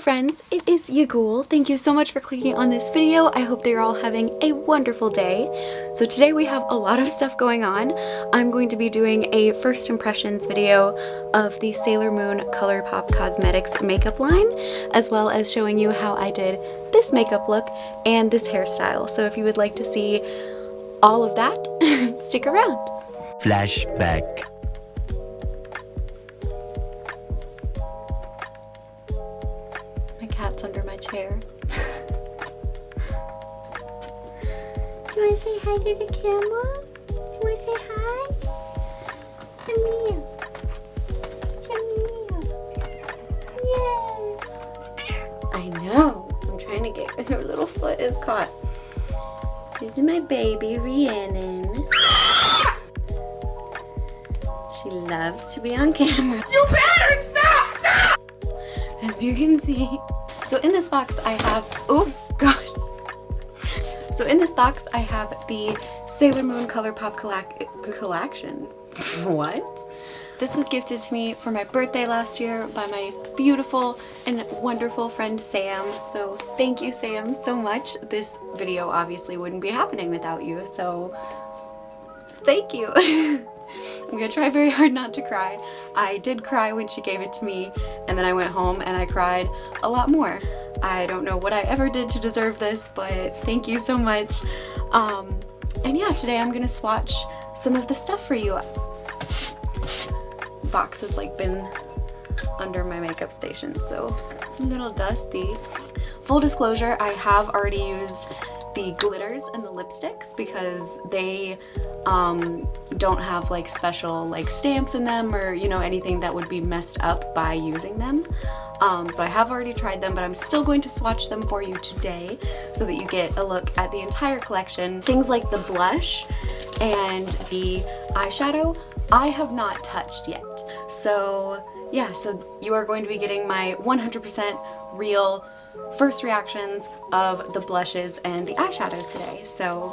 friends, it is Yagul. Thank you so much for clicking on this video. I hope that you're all having a wonderful day. So today we have a lot of stuff going on. I'm going to be doing a first impressions video of the Sailor Moon Colourpop Cosmetics makeup line, as well as showing you how I did this makeup look and this hairstyle. So if you would like to see all of that, stick around. Flashback. My cat's under my chair. Do you want to say hi to the camera? Do you want to say hi? Come here. Come here. Yes. I know. I'm trying to get her little foot is caught. This is my baby, Rhiannon. She loves to be on camera. You better stop! Stop! As you can see. So in this box I have, oh gosh. So in this box I have the Sailor Moon Colourpop collection. What? This was gifted to me for my birthday last year by my beautiful and wonderful friend Sam. So thank you, Sam, so much. This video obviously wouldn't be happening without you, so thank you. I'm gonna try very hard not to cry. I did cry when she gave it to me, and then I went home and I cried a lot more. I don't know what I ever did to deserve this, but thank you so much. And yeah, today I'm gonna swatch some of the stuff for you. The box has like been under my makeup station, so it's a little dusty. Full disclosure, I have already used the glitters and the lipsticks because they don't have like special like stamps in them or anything that would be messed up by using them. So I have already tried them, but I'm still going to swatch them for you today so that you get a look at the entire collection. Things like the blush and the eyeshadow I have not touched yet. So yeah, so you are going to be getting my 100% real first reactions of the blushes and the eyeshadow today. So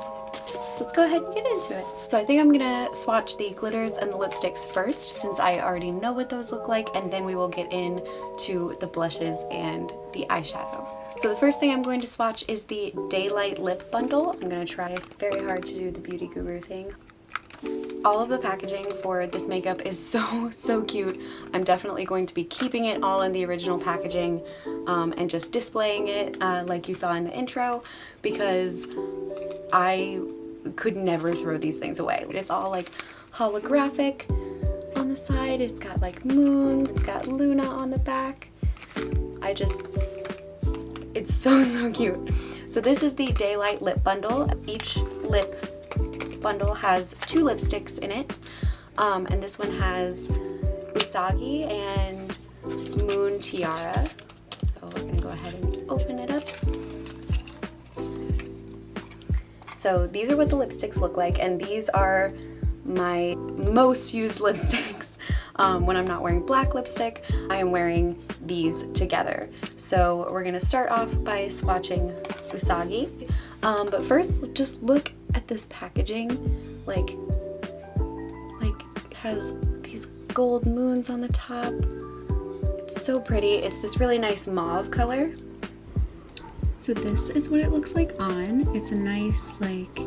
let's go ahead and get into it. So I think I'm gonna swatch the glitters and the lipsticks first, since I already know what those look like, and then we will get into the blushes and the eyeshadow. So the first thing I'm going to swatch is the Daylight Lip Bundle. I'm gonna try very hard to do the beauty guru thing. All of the packaging for this makeup is so cute. I'm definitely going to be keeping it all in the original packaging and just displaying it like you saw in the intro, because I could never throw these things away. It's all like holographic on the side. It's got like moons. It's got Luna on the back. It's so cute. So this is the Daylight Lip Bundle. Each lip bundle has 2 lipsticks in it, and this one has Usagi and Moon Tiara. So we're gonna go ahead and open it up. So these are what the lipsticks look like, and these are my most used lipsticks. When I'm not wearing black lipstick, I am wearing these together. So we're gonna start off by swatching Usagi, but first just look at this packaging. Like it has these gold moons on the top. It's so pretty. It's this really nice mauve color. So this is what it looks like on. It's a nice like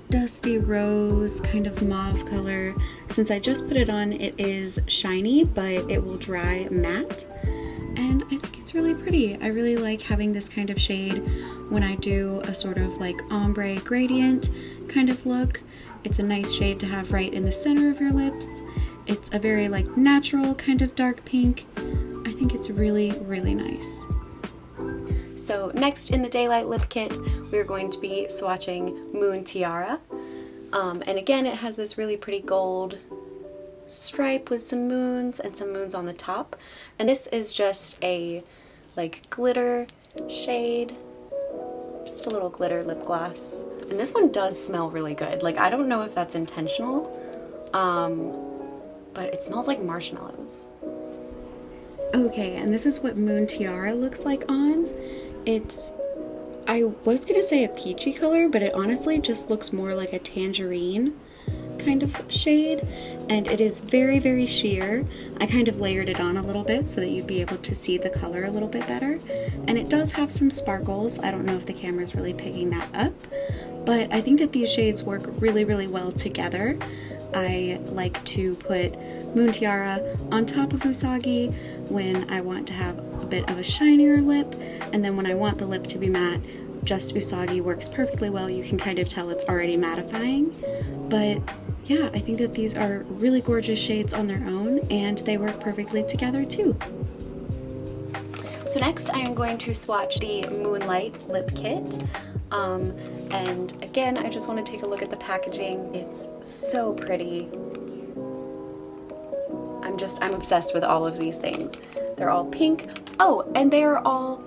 dusty rose kind of mauve color. Since I just put it on, it is shiny, but it will dry matte. And I think it's really pretty. I really like having this kind of shade when I do a sort of like ombre gradient kind of look. It's a nice shade to have right in the center of your lips. It's a very like natural kind of dark pink. I think it's really nice. So next in the Daylight Lip Kit, we're going to be swatching Moon Tiara. And again, it has this really pretty gold stripe with some moons and some moons on the top. And this is just a like glitter shade, just a little glitter lip gloss. And this one does smell really good. Like, I don't know if that's intentional, but it smells like marshmallows. Okay, and this is what Moon Tiara looks like on. I was gonna say a peachy color, but it honestly just looks more like a tangerine kind of shade. and it is very, very sheer. I kind of layered it on a little bit so that you'd be able to see the color a little bit better. And it does have some sparkles. I don't know if the camera's really picking that up, but I think that these shades work really, really well together. I like to put Moon Tiara on top of Usagi when I want to have a bit of a shinier lip, and then when I want the lip to be matte, just Usagi works perfectly well. You can kind of tell it's already mattifying, but yeah, I think that these are really gorgeous shades on their own, and they work perfectly together too. So next I am going to swatch the Moonlight Lip Kit. And again, I just want to take a look at the packaging. It's so pretty. I'm obsessed with all of these things. They're all pink. Oh, and they are all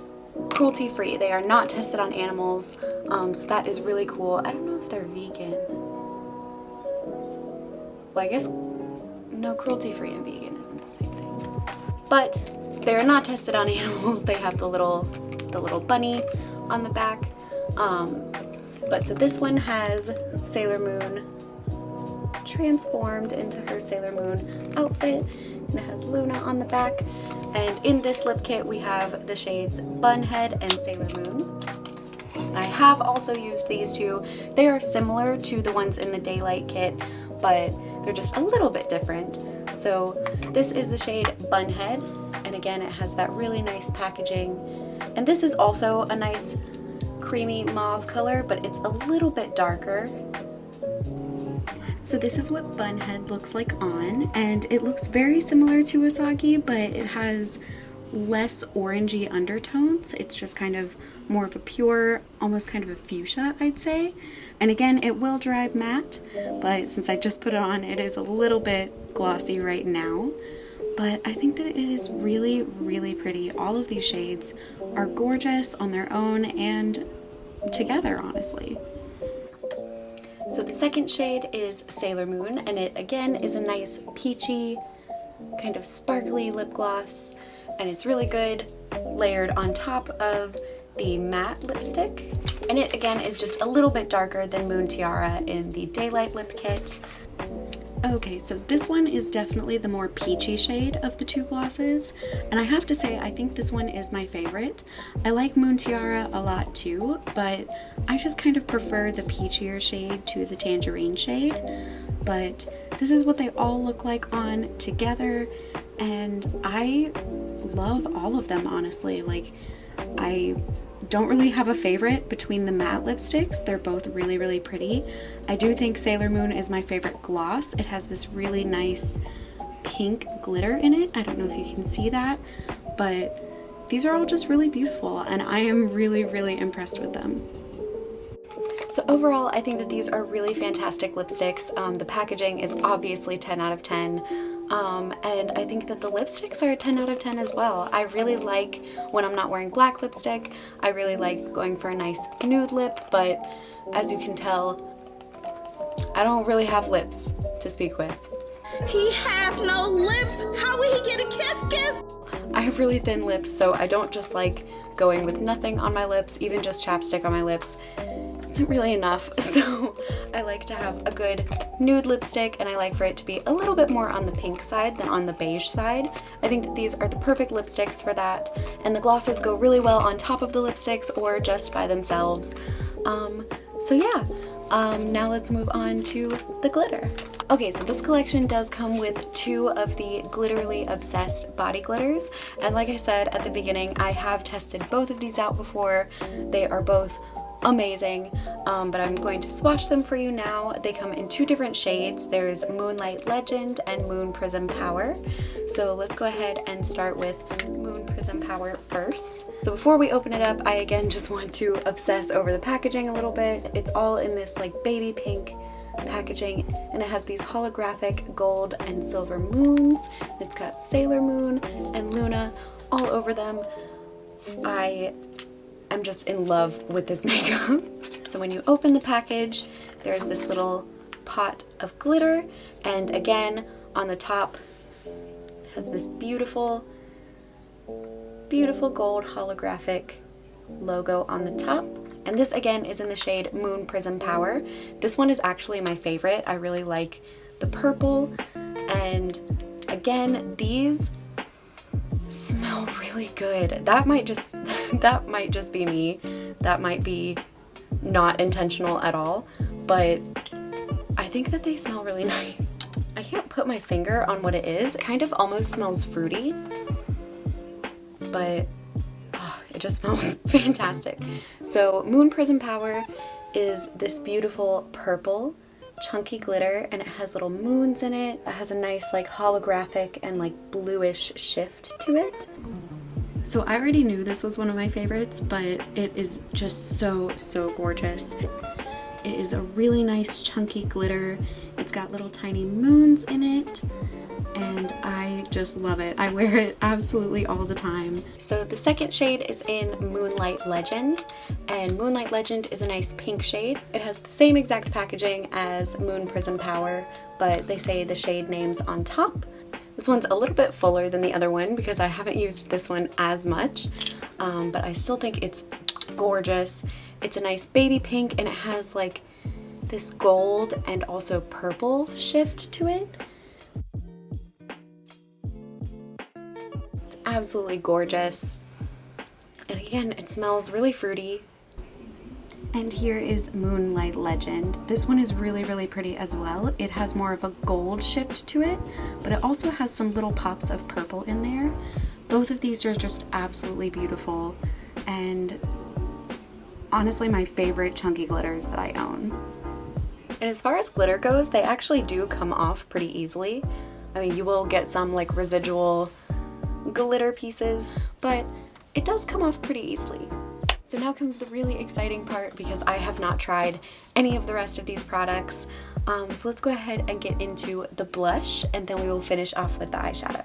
cruelty-free. They are not tested on animals, so that is really cool. I don't know if they're vegan. Well, I guess, no, cruelty-free and vegan isn't the same thing. But they're not tested on animals. They have the little bunny on the back. But so this one has Sailor Moon transformed into her Sailor Moon outfit, and it has Luna on the back. And in this lip kit we have the shades Bunhead and Sailor Moon. I have also used these two. They are similar to the ones in the Daylight kit, but they're just a little bit different. So this is the shade Bunhead, and again it has that really nice packaging. And this is also a nice creamy mauve color, but it's a little bit darker. So this is what Bunhead looks like on, and it looks very similar to Usagi, but it has less orangey undertones. It's just kind of more of a pure, almost kind of a fuchsia, I'd say. And again, it will dry matte, but since I just put it on, it is a little bit glossy right now. But I think that it is really, really pretty. All of these shades are gorgeous on their own and together, honestly. So the second shade is Sailor Moon, and it again is a nice peachy, kind of sparkly lip gloss, and it's really good layered on top of the matte lipstick. And it again is just a little bit darker than Moon Tiara in the Daylight lip kit. Okay, so this one is definitely the more peachy shade of the two glosses, and I have to say I think this one is my favorite. I like Moon Tiara a lot too, but I just kind of prefer the peachier shade to the tangerine shade. But this is what they all look like on together, and I love all of them, honestly. Like, I don't really have a favorite between the matte lipsticks. They're both really, really pretty. I do think Sailor Moon is my favorite gloss. It has this really nice pink glitter in it. I don't know if you can see that, but these are all just really beautiful, and I am really, really impressed with them. So overall, I think that these are really fantastic lipsticks. The packaging is obviously 10 out of 10. And I think that the lipsticks are a 10 out of 10 as well. I really like when I'm not wearing black lipstick. I really like going for a nice nude lip, but as you can tell, I don't really have lips to speak with. He has no lips. How will he get a kiss? I have really thin lips, so I don't just like going with nothing on my lips. Even just chapstick on my lips isn't really enough, so I like to have a good nude lipstick, and I like for it to be a little bit more on the pink side than on the beige side. I think that these are the perfect lipsticks for that, and the glosses go really well on top of the lipsticks or just by themselves. So yeah, now let's move on to the glitter. Okay, so this collection does come with two of the Glitterly Obsessed body glitters, and like I said at the beginning, I have tested both of these out before. They are both amazing, but I'm going to swatch them for you now. They come in two different shades. There's Moonlight Legend and Moon Prism Power. So let's go ahead and start with Moon Prism Power first. So before we open it up, I again just want to obsess over the packaging a little bit. It's all in this like baby pink packaging, and it has these holographic gold and silver moons. It's got Sailor Moon and Luna all over them. I'm just in love with this makeup. So when you open the package, there's this little pot of glitter, and again on the top it has this beautiful, beautiful gold holographic logo on the top. And this again is in the shade Moon Prism Power. This one is actually my favorite. I really like the purple And again, these smell really good. That might just be me. That might be not intentional at all, but I think that they smell really nice. I can't put my finger on what it is. It kind of almost smells fruity, but it just smells fantastic. So Moon Prism Power is this beautiful purple chunky glitter, and it has little moons in it. It has a nice like holographic and like bluish shift to it. So I already knew this was one of my favorites, but it is just so gorgeous. It is a really nice chunky glitter. It's got little tiny moons in it, and I just love it. I wear it absolutely all the time. So the second shade is in Moonlight Legend, and Moonlight Legend is a nice pink shade. It has the same exact packaging as Moon Prism Power, but they say the shade names on top. This one's a little bit fuller than the other one because I haven't used this one as much, but I still think it's gorgeous. It's a nice baby pink, and it has like this gold and also purple shift to it. It's absolutely gorgeous. And again, it smells really fruity. And here is Moonlight Legend. This one is really pretty as well. It has more of a gold shift to it, but it also has some little pops of purple in there. Both of these are just absolutely beautiful, and honestly my favorite chunky glitters that I own. And as far as glitter goes, they actually do come off pretty easily. I mean, you will get some like residual glitter pieces, but it does come off pretty easily. So now comes the really exciting part because I have not tried any of the rest of these products. So let's go ahead and get into the blush, and then we will finish off with the eyeshadow.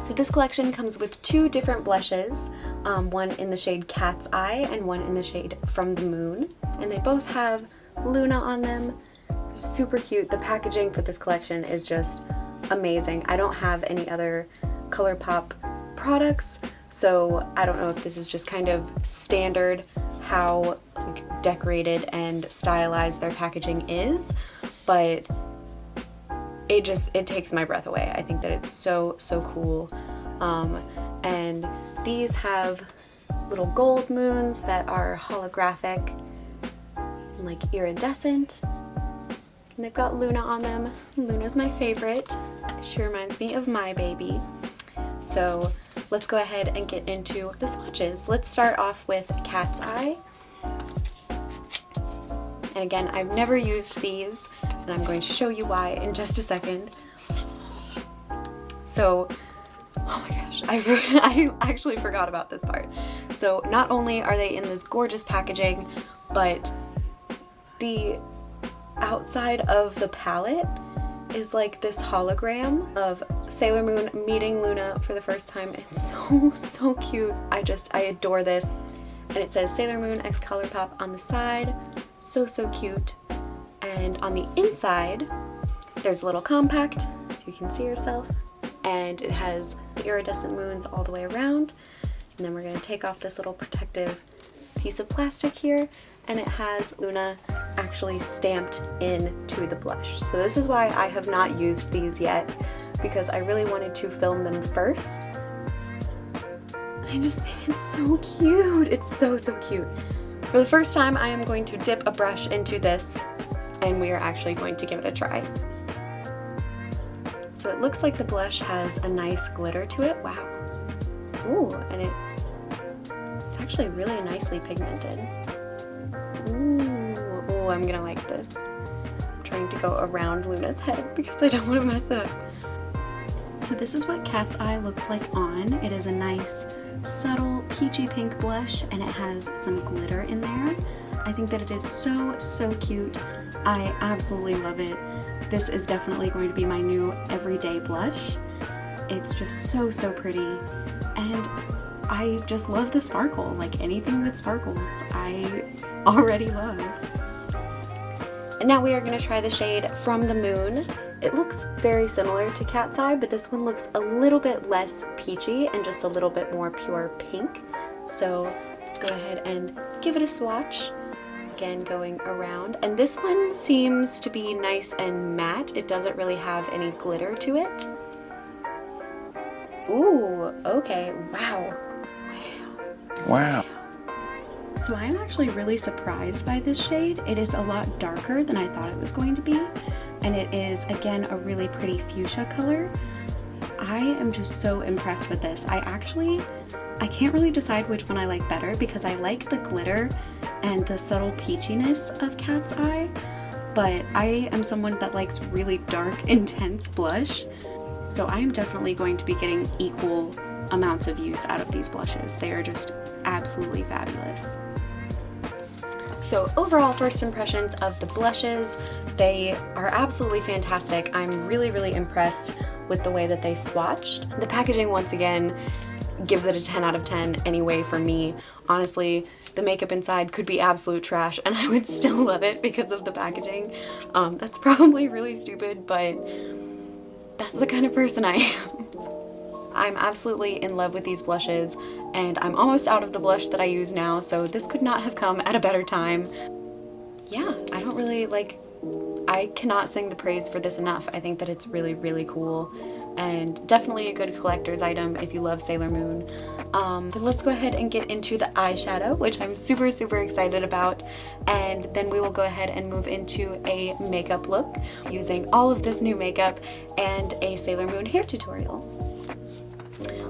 So this collection comes with two different blushes, one in the shade Cat's Eye and one in the shade From the Moon. And they both have Luna on them. Super cute. The packaging for this collection is just amazing. I don't have any other Colourpop products, so I don't know if this is just kind of standard how like, decorated and stylized their packaging is, but it takes my breath away. I think that it's so cool. And these have little gold moons that are holographic and like iridescent. And they've got Luna on them. Luna's my favorite. She reminds me of my baby. So let's go ahead and get into the swatches. Let's start off with Cat's Eye. And again, I've never used these, and I'm going to show you why in just a second. So, oh my gosh, I actually forgot about this part. So not only are they in this gorgeous packaging, but the outside of the palette is like this hologram of Sailor Moon meeting Luna for the first time. It's so cute. I adore this. And it says Sailor Moon x Colourpop on the side. So cute. And on the inside, there's a little compact, so you can see yourself. And it has the iridescent moons all the way around. And then we're going to take off this little protective piece of plastic here, and it has Luna actually stamped into the blush. So this is why I have not used these yet, because I really wanted to film them first. I just think it's so cute. It's so cute. For the first time, I am going to dip a brush into this, and we are actually going to give it a try. So it looks like the blush has a nice glitter to it. Wow. Ooh, and it's actually really nicely pigmented. Ooh, I'm gonna like this. I'm trying to go around Luna's head because I don't want to mess it up. So this is what Cat's Eye looks like on. It is a nice, subtle, peachy pink blush, and it has some glitter in there. I think that it is so cute. I absolutely love it. This is definitely going to be my new everyday blush. It's just so pretty, and I just love the sparkle. Like anything with sparkles, I already love. And now we are going to try the shade From the Moon. It looks very similar to Cat's Eye, but this one looks a little bit less peachy and just a little bit more pure pink. So let's go ahead and give it a swatch. again going around. And this one seems to be nice and matte. It doesn't really have any glitter to it. Ooh, okay, wow. Wow. So I'm actually really surprised by this shade. It is a lot darker than I thought it was going to be. And it is, again, a really pretty fuchsia color. I am just so impressed with this. I can't really decide which one I like better because I like the glitter and the subtle peachiness of Cat's Eye, but I am someone that likes really dark, intense blush. So I am definitely going to be getting equal amounts of use out of these blushes. They are just absolutely fabulous. So overall first impressions of the blushes, they are absolutely fantastic. I'm really, really impressed with the way that they swatched. The packaging, once again, gives it a 10 out of 10 anyway for me. Honestly, the makeup inside could be absolute trash and I would still love it because of the packaging. That's probably really stupid, but that's the kind of person I am. I'm absolutely in love with these blushes, and I'm almost out of the blush that I use now, so this could not have come at a better time. Yeah, I cannot sing the praise for this enough. I think that it's really, really cool, and definitely a good collector's item if you love Sailor Moon. But let's go ahead and get into the eyeshadow, which I'm super, super excited about, and then we will go ahead and move into a makeup look using all of this new makeup and a Sailor Moon hair tutorial.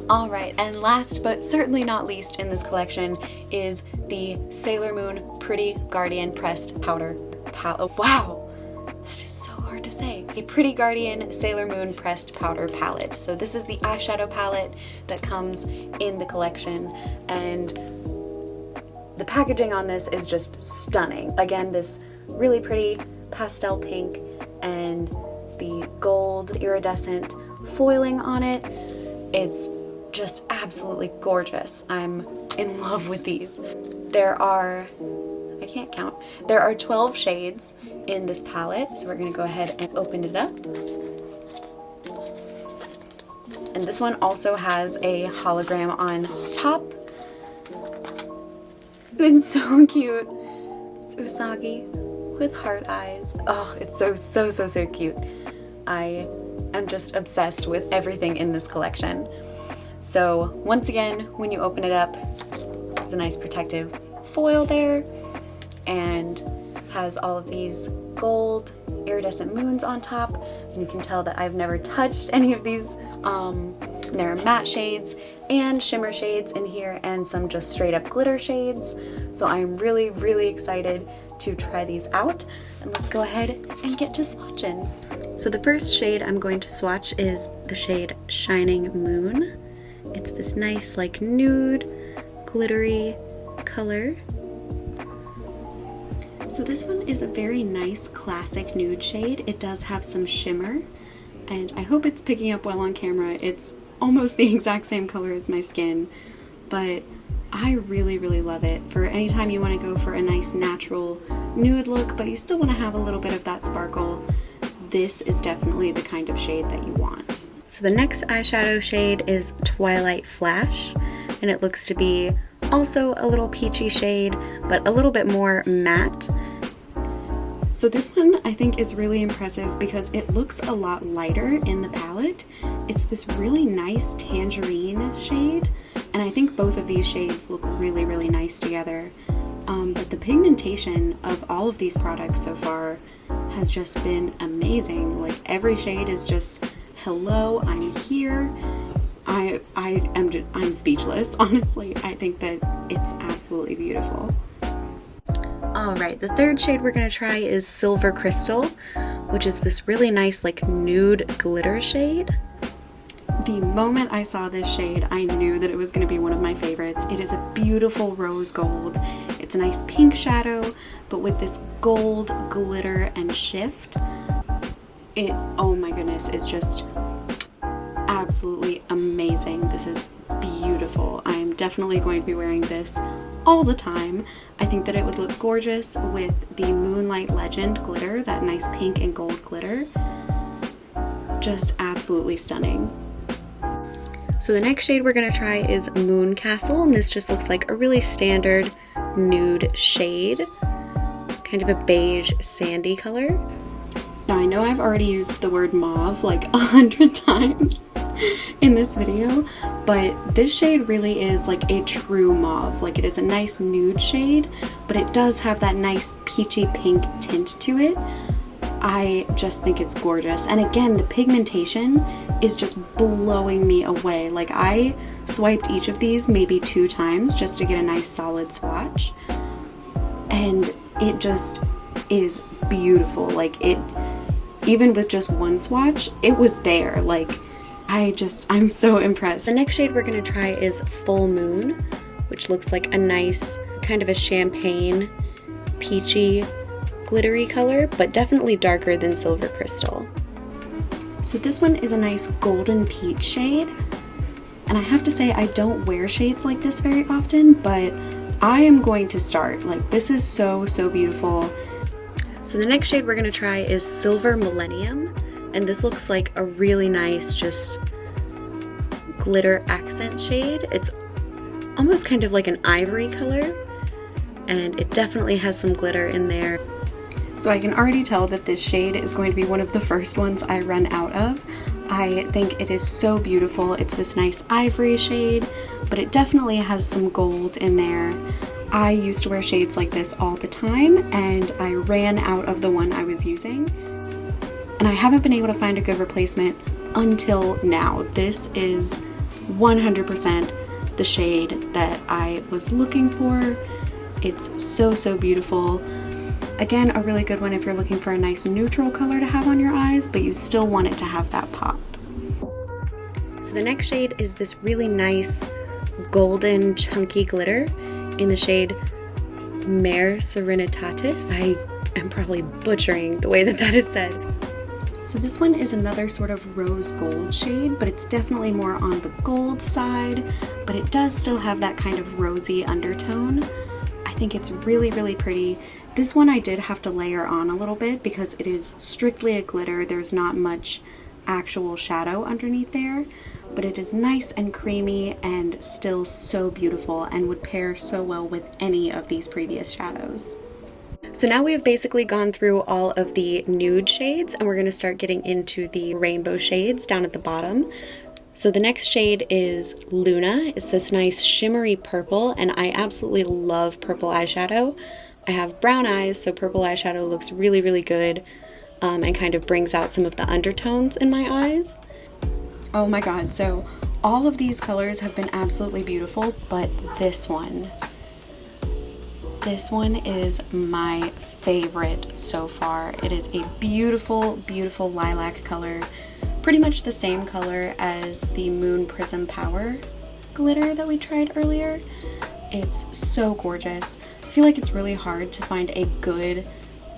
Alright, and last but certainly not least in this collection is the Sailor Moon Pretty Guardian Pressed Powder Palette. Wow! That is so hard to say. The Pretty Guardian Sailor Moon Pressed Powder Palette. So this is the eyeshadow palette that comes in the collection, and the packaging on this is just stunning. Again, this really pretty pastel pink and the gold iridescent foiling on it. It's just absolutely gorgeous. I'm in love with these. There are 12 shades in this palette, so we're gonna go ahead and open it up. And this one also has a hologram on top. It's so cute. It's Usagi with heart eyes. Oh, it's so cute. I am just obsessed with everything in this collection. So once again, when you open it up, there's a nice protective foil there and has all of these gold iridescent moons on top, and you can tell that I've never touched any of these. There are matte shades and shimmer shades in here and some just straight up glitter shades. So I'm really, really excited to try these out, and let's go ahead and get to swatching. So the first shade I'm going to swatch is the shade Shining Moon. It's this nice like nude glittery color. So this one is a very nice classic nude shade. It does have some shimmer, and I hope it's picking up well on camera. It's almost the exact same color as my skin, but I really, really love it for anytime you want to go for a nice natural nude look, but you still want to have a little bit of that sparkle. This is definitely the kind of shade that you want. So the next eyeshadow shade is Twilight Flash, and it looks to be also a little peachy shade, but a little bit more matte. So this one I think is really impressive because it looks a lot lighter in the palette. It's this really nice tangerine shade, and I think both of these shades look really, really nice together. But the pigmentation of all of these products so far has just been amazing. Like every shade is just, hello, I'm here. I'm speechless, honestly. I think that it's absolutely beautiful. Alright, the third shade we're going to try is Silver Crystal, which is this really nice like nude glitter shade. The moment I saw this shade, I knew that it was going to be one of my favorites. It is a beautiful rose gold. It's a nice pink shadow, but with this gold glitter and shift. It, oh my goodness, is just absolutely amazing. This is beautiful. I'm definitely going to be wearing this all the time. I think that it would look gorgeous with the Moonlight Legend glitter, that nice pink and gold glitter. Just absolutely stunning. So the next shade we're going to try is Moon Castle, and this just looks like a really standard nude shade. kind of a beige sandy color. Now I know I've already used the word mauve like 100 times in this video, but this shade really is like a true mauve. Like, it is a nice nude shade, but it does have that nice peachy pink tint to it. I just think it's gorgeous. And again, the pigmentation is just blowing me away. Like, I swiped each of these maybe 2 times just to get a nice solid swatch, and it just is beautiful. Like, it, even with just one swatch, it was there. Like, I'm so impressed. The next shade we're gonna try is Full Moon, which looks like a nice kind of a champagne peachy glittery color, but definitely darker than Silver Crystal. So this one is a nice golden peach shade, and I have to say I don't wear shades like this very often, but I am going to start. Like, this is so beautiful. So the next shade we're gonna try is Silver Millennium, and this looks like a really nice just glitter accent shade. It's almost kind of like an ivory color, and it definitely has some glitter in there. So I can already tell that this shade is going to be one of the first ones I run out of. I think it is so beautiful. It's this nice ivory shade, but it definitely has some gold in there. I used to wear shades like this all the time, and I ran out of the one I was using. And I haven't been able to find a good replacement until now. This is 100% the shade that I was looking for. It's so beautiful. Again, a really good one if you're looking for a nice neutral color to have on your eyes, but you still want it to have that pop. So the next shade is this really nice golden chunky glitter in the shade Mare Serenitatis. I am probably butchering the way that is said. So this one is another sort of rose gold shade, but it's definitely more on the gold side, but it does still have that kind of rosy undertone. I think it's really pretty. This one I did have to layer on a little bit because it is strictly a glitter. There's not much actual shadow underneath there, but it is nice and creamy and still so beautiful and would pair so well with any of these previous shadows. So now we have basically gone through all of the nude shades, and we're going to start getting into the rainbow shades down at the bottom. So the next shade is Luna. It's this nice shimmery purple, and I absolutely love purple eyeshadow. I have brown eyes, so purple eyeshadow looks really good, and kind of brings out some of the undertones in my eyes. Oh my god, so all of these colors have been absolutely beautiful, but this one is my favorite so far. It is a beautiful lilac color, pretty much the same color as the Moon Prism Power glitter that we tried earlier. It's so gorgeous. I feel like it's really hard to find a good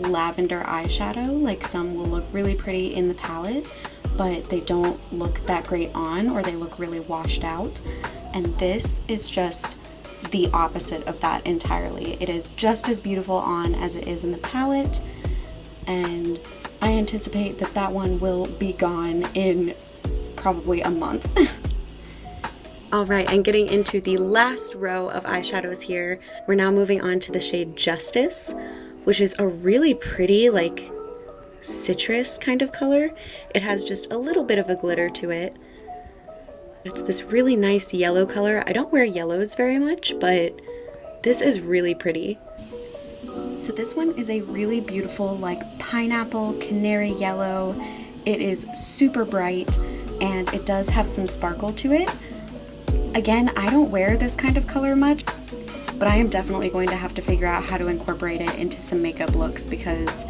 lavender eyeshadow. Like, some will look really pretty in the palette, but they don't look that great on, or they look really washed out. And this is just the opposite of that entirely. It is just as beautiful on as it is in the palette, and I anticipate that that one will be gone in probably a month. Alright, and getting into the last row of eyeshadows here, we're now moving on to the shade Justice, which is a really pretty, like, citrus kind of color. It has just a little bit of a glitter to it. It's this really nice yellow color. I don't wear yellows very much, but this is really pretty. So this one is a really beautiful, like, pineapple canary yellow. It is super bright, and it does have some sparkle to it. Again, I don't wear this kind of color much, but I am definitely going to have to figure out how to incorporate it into some makeup looks because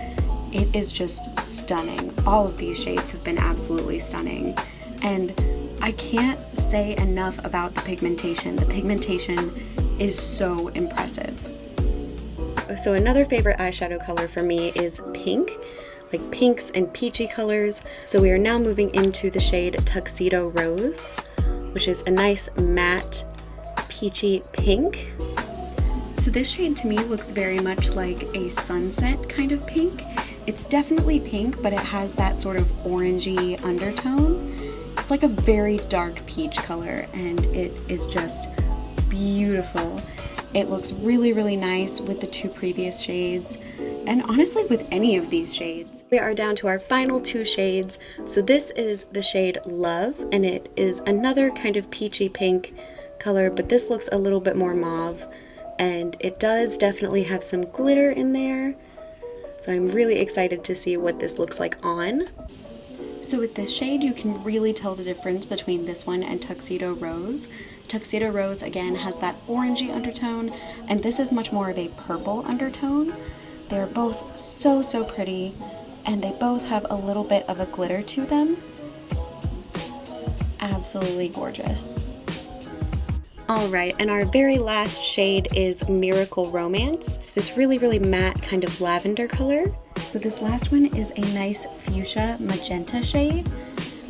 it is just stunning. All of these shades have been absolutely stunning, and I can't say enough about the pigmentation. The pigmentation is so impressive. So another favorite eyeshadow color for me is pink, like pinks and peachy colors. So we are now moving into the shade Tuxedo Rose, which is a nice matte peachy pink. So this shade to me looks very much like a sunset kind of pink. It's definitely pink, but it has that sort of orangey undertone. It's like a very dark peach color, and it is just beautiful. It looks really, really nice with the 2 previous shades, and honestly with any of these shades. We are down to our final 2 shades. So this is the shade Love, and it is another kind of peachy pink color, but this looks a little bit more mauve, and it does definitely have some glitter in there. So I'm really excited to see what this looks like on. So with this shade, you can really tell the difference between this one and Tuxedo Rose. Tuxedo Rose, again, has that orangey undertone, and this is much more of a purple undertone. They're both so, so pretty, and they both have a little bit of a glitter to them. Absolutely gorgeous. Alright, and our very last shade is Miracle Romance. It's this really, really matte kind of lavender color. So this last one is a nice fuchsia magenta shade.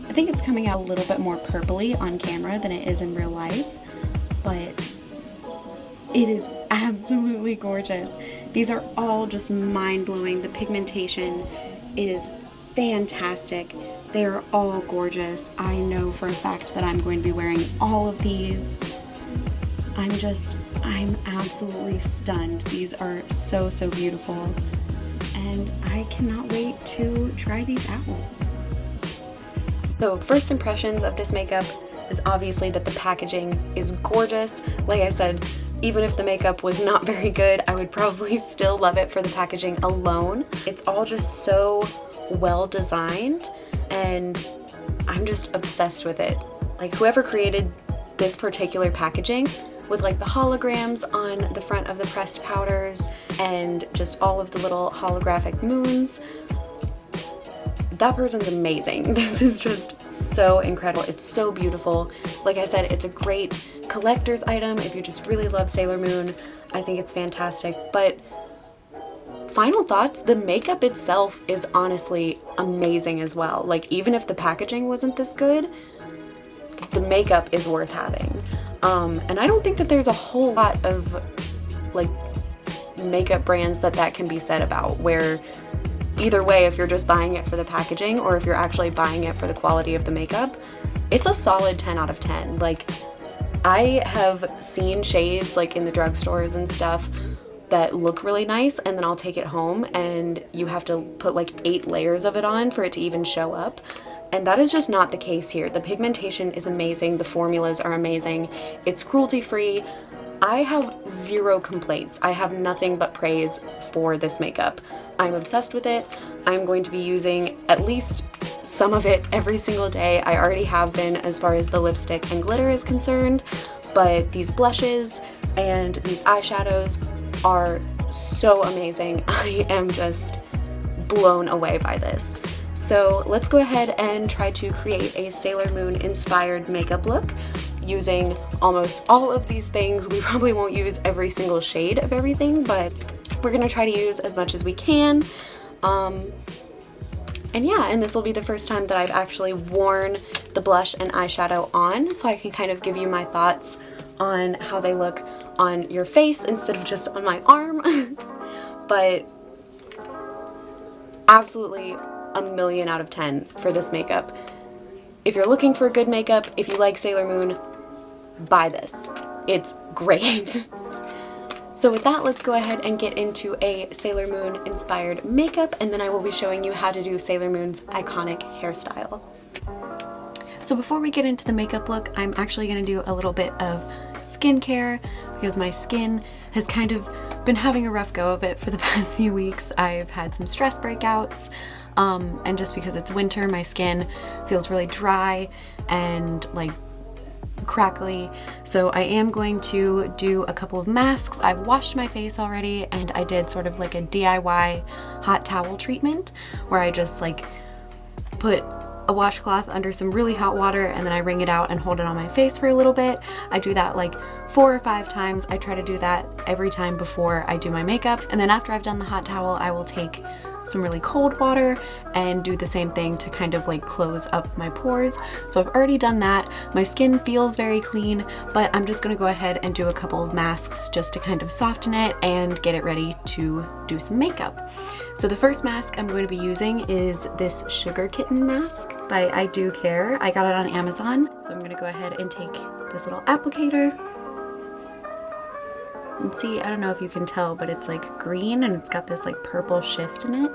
I think it's coming out a little bit more purpley on camera than it is in real life, but it is absolutely gorgeous. These are all just mind-blowing. The pigmentation is fantastic. They are all gorgeous. I know for a fact that I'm going to be wearing all of these. I'm absolutely stunned. These are so, so beautiful, and I cannot wait to try these out. So first impressions of this makeup is obviously that the packaging is gorgeous. Like I said, even if the makeup was not very good, I would probably still love it for the packaging alone. It's all just so well designed, and I'm just obsessed with it. Like, whoever created this particular packaging with like the holograms on the front of the pressed powders and just all of the little holographic moons, that person's amazing. This is just so incredible. It's so beautiful. Like I said, it's a great collector's item if you just really love Sailor Moon. I think it's fantastic. But final thoughts, the makeup itself is honestly amazing as well. Like, even if the packaging wasn't this good, the makeup is worth having. And I don't think that there's a whole lot of like makeup brands that can be said about, where either way, if you're just buying it for the packaging or if you're actually buying it for the quality of the makeup, it's a solid 10 out of 10. Like, I have seen shades like in the drugstores and stuff that look really nice, and then I'll take it home and you have to put like 8 layers of it on for it to even show up. And that is just not the case here. The pigmentation is amazing, the formulas are amazing, it's cruelty-free. I have 0 complaints. I have nothing but praise for this makeup. I'm obsessed with it. I'm going to be using at least some of it every single day. I already have been as far as the lipstick and glitter is concerned, but these blushes and these eyeshadows are so amazing. I am just blown away by this. So let's go ahead and try to create a Sailor Moon inspired makeup look using almost all of these things. We probably won't use every single shade of everything, but we're gonna try to use as much as we can. And yeah, and this will be the first time that I've actually worn the blush and eyeshadow on, so I can kind of give you my thoughts on how they look on your face instead of just on my arm. But absolutely a million out of 10 for this makeup. If you're looking for good makeup, if you like Sailor Moon, buy this. It's great. So with that, let's go ahead and get into a Sailor Moon inspired makeup, and then I will be showing you how to do Sailor Moon's iconic hairstyle. So before we get into the makeup look, I'm actually going to do a little bit of skincare because my skin has kind of been having a rough go of it for the past few weeks. I've had some stress breakouts, and just because it's winter, my skin feels really dry and like crackly. So I am going to do a couple of masks. I've washed my face already, and I did sort of like a DIY hot towel treatment where I just like put a washcloth under some really hot water and then I wring it out and hold it on my face for a little bit. I do that like 4 or 5 times. I try to do that every time before I do my makeup, and then after I've done the hot towel, I will take some really cold water and do the same thing to kind of like close up my pores. So I've already done that. My skin feels very clean, but I'm just gonna go ahead and do a couple of masks just to kind of soften it and get it ready to do some makeup. So the first mask I'm going to be using is this Sugar Kitten mask by I Do Care. I got it on Amazon. So I'm gonna go ahead and take this little applicator And see, I don't know if you can tell, but it's like green and it's got this like purple shift in it.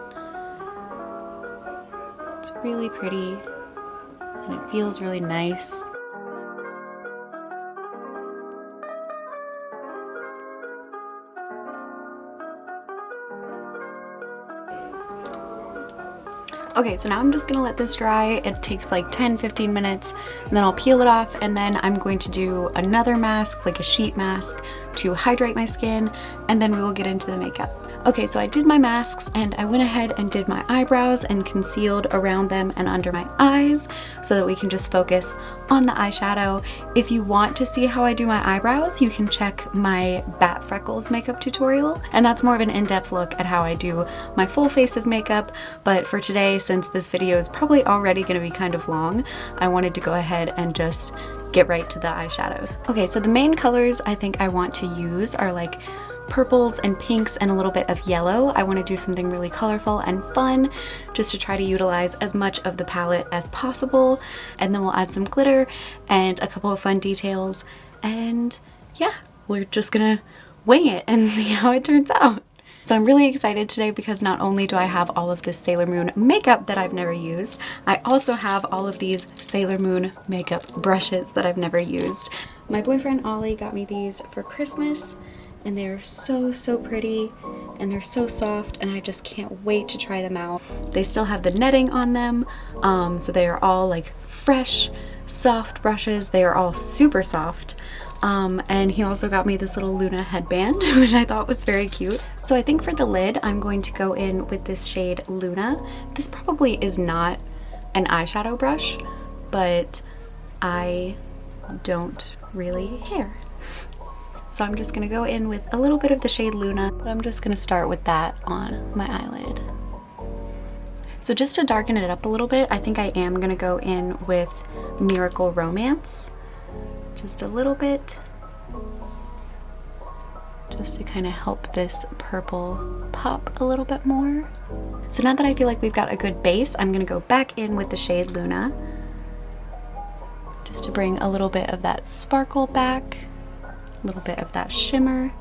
It's really pretty and it feels really nice. Okay, so now I'm just gonna let this dry. It takes like 10-15 minutes and then I'll peel it off, and then I'm going to do another mask, like a sheet mask, to hydrate my skin, and then we will get into the makeup. Okay, so I did my masks and I went ahead and did my eyebrows and concealed around them and under my eyes so that we can just focus on the eyeshadow. If you want to see how I do my eyebrows, you can check my Bat Freckles makeup tutorial, and that's more of an in-depth look at how I do my full face of makeup. But for today, since this video is probably already going to be kind of long, I wanted to go ahead and just get right to the eyeshadow. Okay, so the main colors I think I want to use are like purples and pinks and a little bit of yellow. I want to do something really colorful and fun just to try to utilize as much of the palette as possible, and then we'll add some glitter and a couple of fun details, and yeah, we're just gonna wing it and see how it turns out. So I'm really excited today because not only do I have all of this Sailor Moon makeup that I've never used, I also have all of these Sailor Moon makeup brushes that I've never used. My boyfriend Ollie got me these for Christmas, and they're so pretty and they're so soft, and I just can't wait to try them out. They still have the netting on them, so they are all like fresh, soft brushes. They are all super soft. And he also got me this little Luna headband, which I thought was very cute. So I think for the lid, I'm going to go in with this shade Luna. This probably is not an eyeshadow brush, but I don't really care. So I'm just gonna go in with a little bit of the shade Luna, but I'm just gonna start with that on my eyelid. So just to darken it up a little bit, I think I am gonna go in with Miracle Romance. Just a little bit, just to kind of help this purple pop a little bit more. So now that I feel like we've got a good base, I'm gonna go back in with the shade Luna, just to bring a little bit of that sparkle back, a little bit of that shimmer.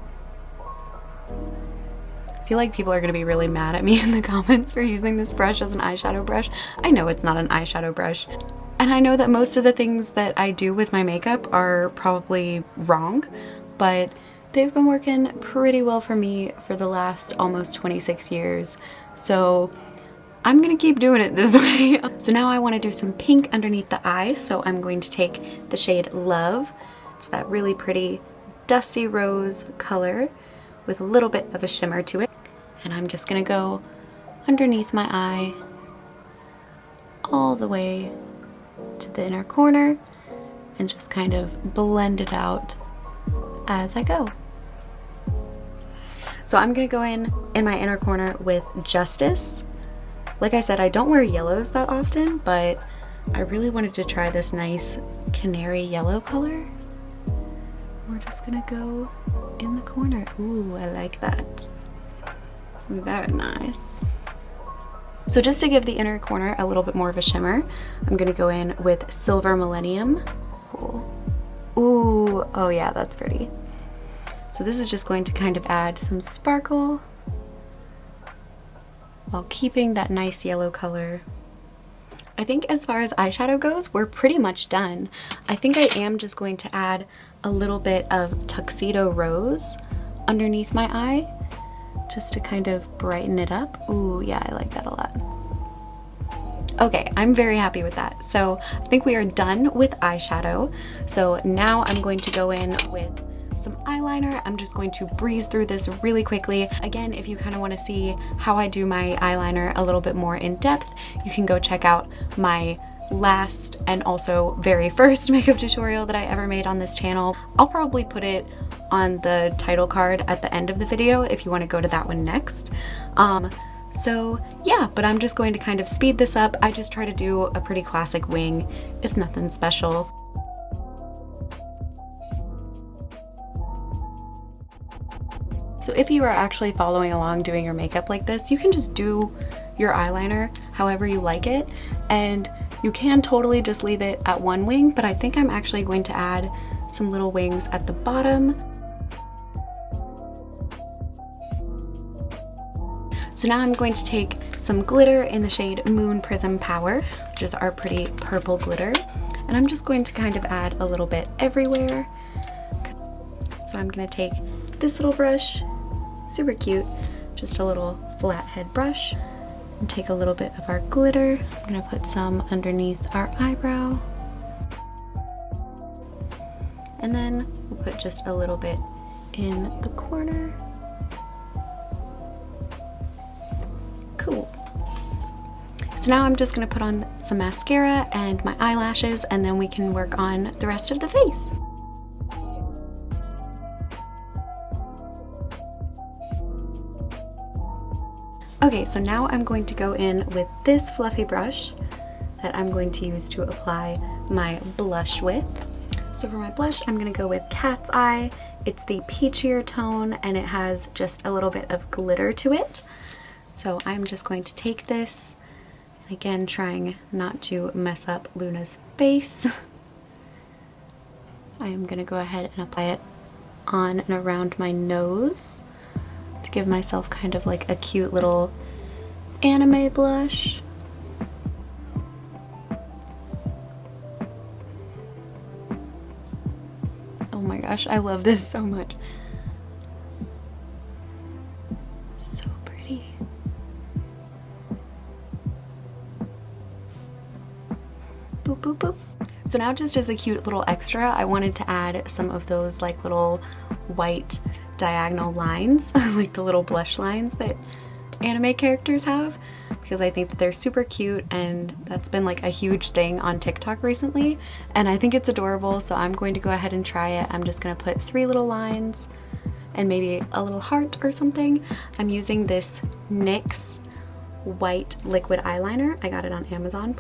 I feel like people are gonna be really mad at me in the comments for using this brush as an eyeshadow brush. I know it's not an eyeshadow brush. And I know that most of the things that I do with my makeup are probably wrong, but they've been working pretty well for me for the last almost 26 years. So I'm gonna keep doing it this way. So now I wanna do some pink underneath the eye. So I'm going to take the shade Love. It's that really pretty dusty rose color with a little bit of a shimmer to it. And I'm just gonna go underneath my eye all the way to the inner corner and just kind of blend it out as I go. So I'm gonna go in my inner corner with Justice. Like I said, I don't wear yellows that often, but I really wanted to try this nice canary yellow color. We're just gonna go in the corner. Ooh, I like that. Very nice. So just to give the inner corner a little bit more of a shimmer, I'm gonna go in with Silver Millennium. Cool. Ooh, oh yeah, that's pretty. So this is just going to kind of add some sparkle while keeping that nice yellow color. I think as far as eyeshadow goes, we're pretty much done. I think I am just going to add a little bit of Tuxedo Rose underneath my eye, just to kind of brighten it up. Ooh, yeah, I like that a lot. Okay, I'm very happy with that. So I think we are done with eyeshadow. So now I'm going to go in with some eyeliner. I'm just going to breeze through this really quickly. Again, if you kind of want to see how I do my eyeliner a little bit more in depth, you can go check out my last and also very first makeup tutorial that I ever made on this channel. I'll probably put it on the title card at the end of the video if you want to go to that one next. So yeah, but I'm just going to kind of speed this up. I just try to do a pretty classic wing. It's nothing special. So if you are actually following along doing your makeup like this, you can just do your eyeliner however you like it, and you can totally just leave it at one wing, but I think I'm actually going to add some little wings at the bottom. So now I'm going to take some glitter in the shade Moon Prism Power, which is our pretty purple glitter. And I'm just going to kind of add a little bit everywhere. So I'm gonna take this little brush, super cute, just a little flat head brush, and take a little bit of our glitter. I'm gonna put some underneath our eyebrow. And then we'll put just a little bit in the corner. Cool. So now I'm just gonna put on some mascara and my eyelashes, and then we can work on the rest of the face. Okay, so now I'm going to go in with this fluffy brush that I'm going to use to apply my blush with. So for my blush, I'm gonna go with Cat's Eye. It's the peachier tone and it has just a little bit of glitter to it. So I'm just going to take this, and again, trying not to mess up Luna's face. I am gonna go ahead and apply it on and around my nose to give myself kind of like a cute little anime blush. Oh my gosh, I love this so much. So pretty. Boop, boop, boop. So now, just as a cute little extra, I wanted to add some of those like little white diagonal lines, like the little blush lines that anime characters have, because I think that they're super cute, and that's been like a huge thing on TikTok recently, and I think it's adorable, so I'm going to go ahead and try it. I'm just gonna put 3 little lines and maybe a little heart or something. I'm using this NYX white liquid eyeliner. I got it on Amazon.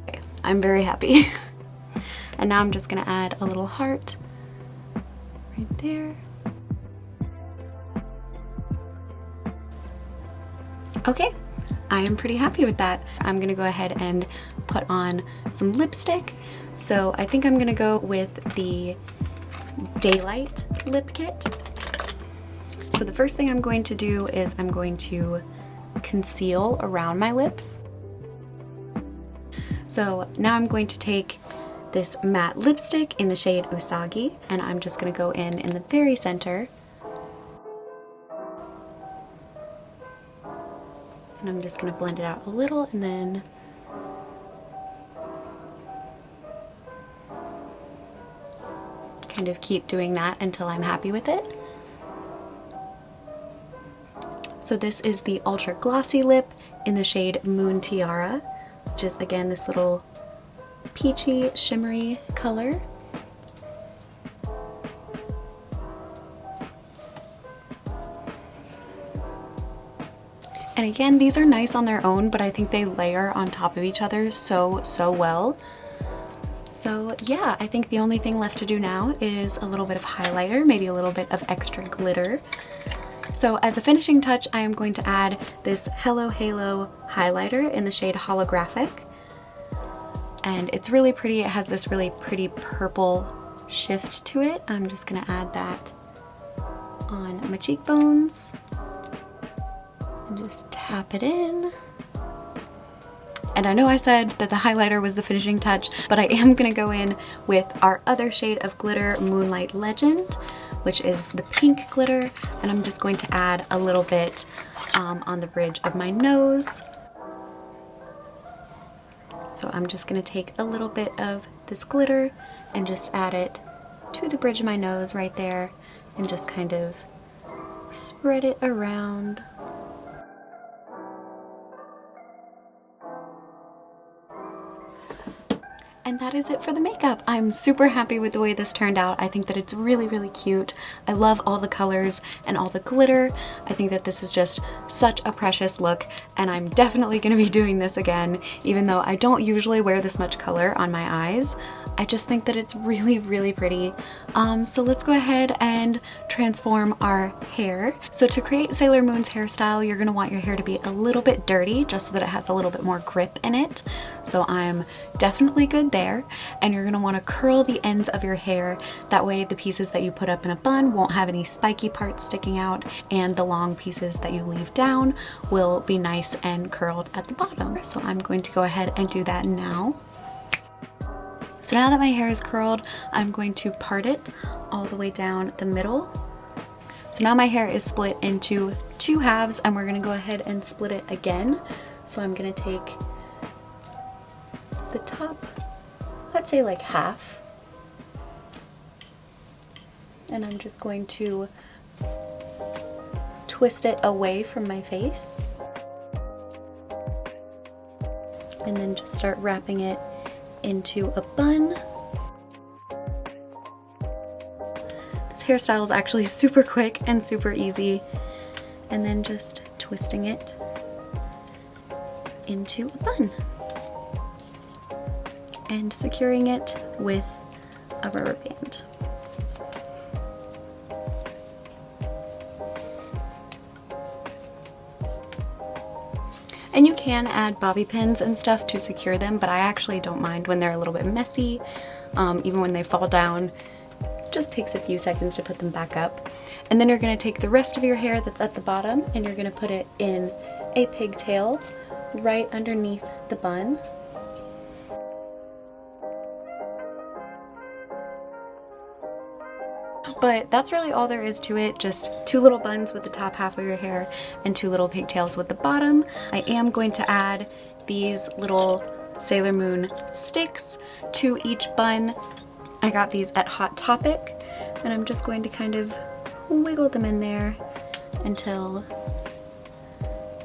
Okay, I'm very happy. And now I'm just gonna add a little heart right there. Okay, I am pretty happy with that. I'm gonna go ahead and put on some lipstick. So I think I'm gonna go with the Daylight lip kit. So the first thing I'm going to do is I'm going to conceal around my lips. So now I'm going to take this matte lipstick in the shade Usagi, and I'm just gonna go in the very center. And I'm just gonna blend it out a little, and then kind of keep doing that until I'm happy with it. So this is the Ultra Glossy Lip in the shade Moon Tiara, which is again this little peachy shimmery color. And again, these are nice on their own, but I think they layer on top of each other so well. So yeah, I think the only thing left to do now is a little bit of highlighter, maybe a little bit of extra glitter. So as a finishing touch, I am going to add this Hello Halo highlighter in the shade Holographic. And it's really pretty. It has this really pretty purple shift to it. I'm just gonna add that on my cheekbones and just tap it in. And I know I said that the highlighter was the finishing touch, but I am gonna go in with our other shade of glitter, Moonlight Legend, which is the pink glitter, and I'm just going to add a little bit on the bridge of my nose. So I'm just gonna take a little bit of this glitter and just add it to the bridge of my nose right there, and just kind of spread it around. And that is it for the makeup. I'm super happy with the way this turned out. I think that it's really cute. I love all the colors and all the glitter. I think that this is just such a precious look, and I'm definitely gonna be doing this again, even though I don't usually wear this much color on my eyes. I just think that it's really, really pretty. So let's go ahead and transform our hair. So to create Sailor Moon's hairstyle, you're gonna want your hair to be a little bit dirty just so that it has a little bit more grip in it. So I'm definitely good there. And you're gonna wanna curl the ends of your hair. That way the pieces that you put up in a bun won't have any spiky parts sticking out, and the long pieces that you leave down will be nice and curled at the bottom. So I'm going to go ahead and do that now. So now that my hair is curled, I'm going to part it all the way down the middle. So now my hair is split into 2 halves, and we're gonna go ahead and split it again. So I'm gonna take the top, let's say like half, and I'm just going to twist it away from my face, and then just start wrapping it into a bun. This hairstyle is actually super quick and super easy, and then just twisting it into a bun and securing it with a rubber band. And you can add bobby pins and stuff to secure them, but I actually don't mind when they're a little bit messy. Even when they fall down, it just takes a few seconds to put them back up. And then you're gonna take the rest of your hair that's at the bottom and you're gonna put it in a pigtail right underneath the bun. But that's really all there is to it, just 2 little buns with the top half of your hair and 2 little pigtails with the bottom. I am going to add these little Sailor Moon sticks to each bun. I got these at Hot Topic, and I'm just going to kind of wiggle them in there until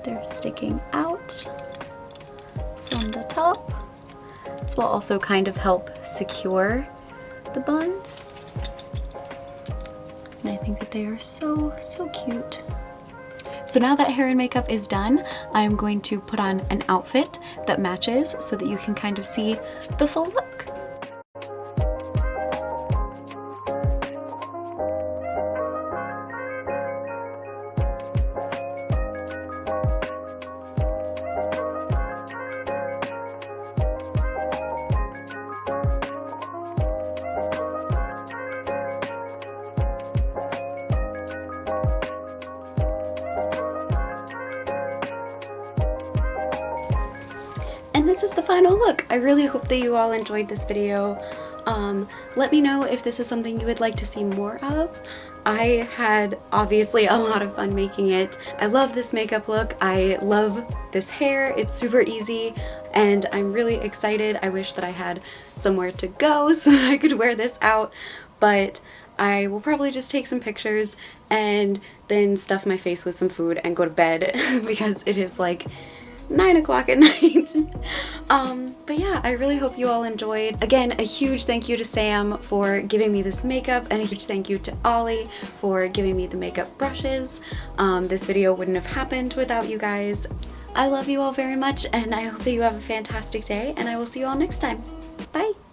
they're sticking out from the top. This will also kind of help secure the buns. And I think that they are so, so cute. So now that hair and makeup is done, I'm going to put on an outfit that matches so that you can kind of see the full look. And this is the final look. I really hope that you all enjoyed this video. Let me know if this is something you would like to see more of. I had obviously a lot of fun making it. I love this makeup look. I love this hair. It's super easy and I'm really excited. I wish that I had somewhere to go so that I could wear this out, but I will probably just take some pictures and then stuff my face with some food and go to bed because it is like 9 o'clock at night. But yeah, I really hope you all enjoyed. Again, a huge thank you to Sam for giving me this makeup, and a huge thank you to Ollie for giving me the makeup brushes. This video wouldn't have happened without you guys. I love you all very much, and I hope that you have a fantastic day, and I will see you all next time. Bye!